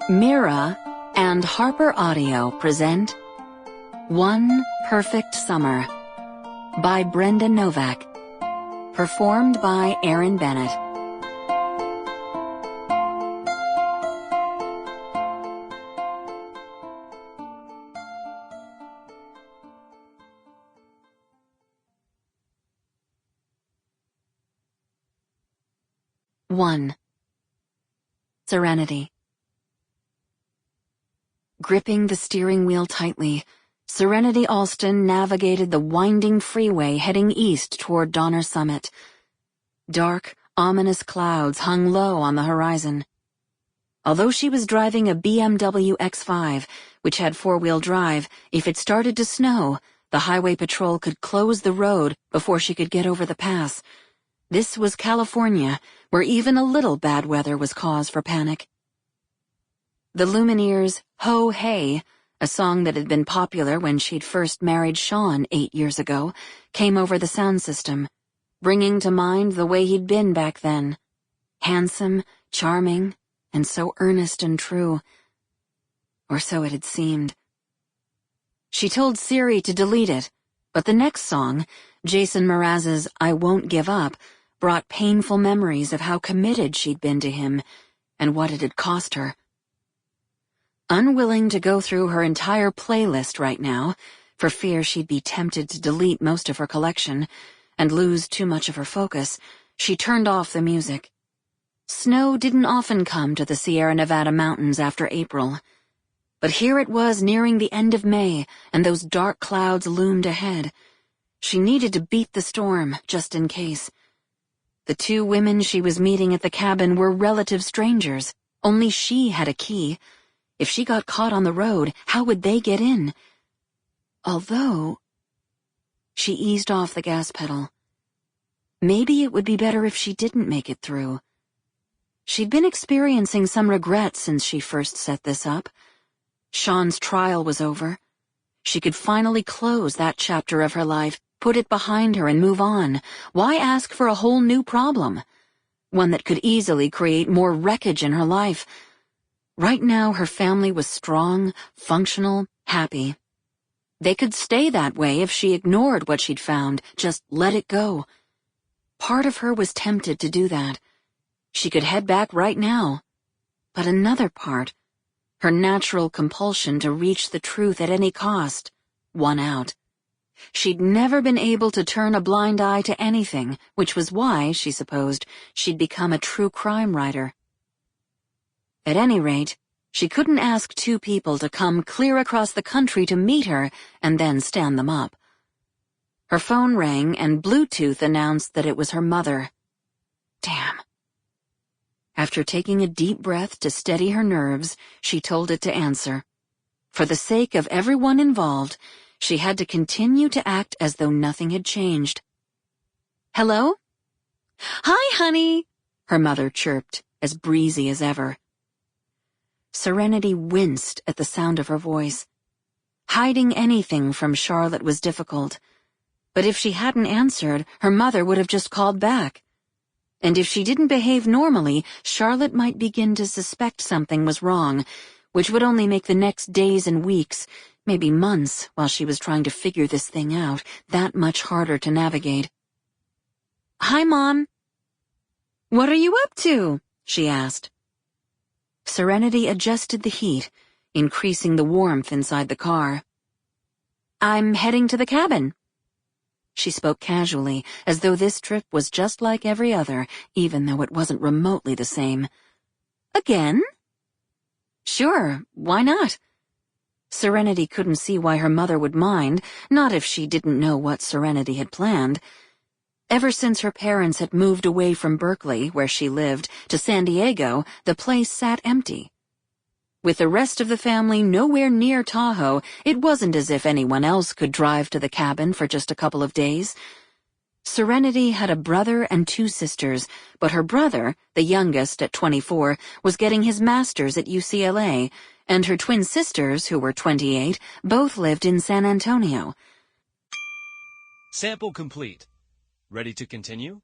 Mira and Harper Audio present One Perfect Summer by Brenda Novak, performed by Erin Bennett. One. Serenity. Gripping the steering wheel tightly, Serenity Alston navigated the winding freeway heading east toward Donner Summit. Dark, ominous clouds hung low on the horizon. Although she was driving a BMW X5, which had four-wheel drive, if it started to snow, the highway patrol could close the road before she could get over the pass. This was California, where even a little bad weather was cause for panic. The Lumineers' Ho Hey, a song that had been popular when she'd first married Sean 8 years ago, came over the sound system, bringing to mind the way he'd been back then. Handsome, charming, and so earnest and true. Or so it had seemed. She told Siri to delete it, but the next song, Jason Mraz's I Won't Give Up, brought painful memories of how committed she'd been to him and what it had cost her. Unwilling to go through her entire playlist right now, for fear she'd be tempted to delete most of her collection and lose too much of her focus, she turned off the music. Snow didn't often come to the Sierra Nevada mountains after April, but here it was nearing the end of May, and those dark clouds loomed ahead. She needed to beat the storm, just in case. The two women she was meeting at the cabin were relative strangers. Only she had a key. If she got caught on the road, how would they get in? Although... She eased off the gas pedal. Maybe it would be better if she didn't make it through. She'd been experiencing some regret since she first set this up. Sean's trial was over. She could finally close that chapter of her life, put it behind her and move on. Why ask for a whole new problem? One that could easily create more wreckage in her life. Right now, her family was strong, functional, happy. They could stay that way if she ignored what she'd found, just let it go. Part of her was tempted to do that. She could head back right now. But another part, her natural compulsion to reach the truth at any cost, won out. She'd never been able to turn a blind eye to anything, which was why, she supposed, she'd become a true crime writer. At any rate, she couldn't ask two people to come clear across the country to meet her and then stand them up. Her phone rang and Bluetooth announced that it was her mother. Damn. After taking a deep breath to steady her nerves, she told it to answer. For the sake of everyone involved, she had to continue to act as though nothing had changed. Hello? Hi, honey, her mother chirped, as breezy as ever. Serenity winced at the sound of her voice. Hiding anything from Charlotte was difficult, but if she hadn't answered, her mother would have just called back. And if she didn't behave normally, Charlotte might begin to suspect something was wrong, which would only make the next days and weeks, maybe months, while she was trying to figure this thing out, that much harder to navigate. Hi, Mom. What are you up to? She asked. Serenity adjusted the heat, increasing the warmth inside the car. I'm heading to the cabin. She spoke casually, as though this trip was just like every other, even though it wasn't remotely the same. Again? Sure, why not? Serenity couldn't see why her mother would mind, not if she didn't know what Serenity had planned. Ever since her parents had moved away from Berkeley, where she lived, to San Diego, the place sat empty. With the rest of the family nowhere near Tahoe, it wasn't as if anyone else could drive to the cabin for just a couple of days. Serenity had a brother and two sisters, but her brother, the youngest at 24, was getting his master's at UCLA, and her twin sisters, who were 28, both lived in San Antonio. Sample complete. Ready to continue?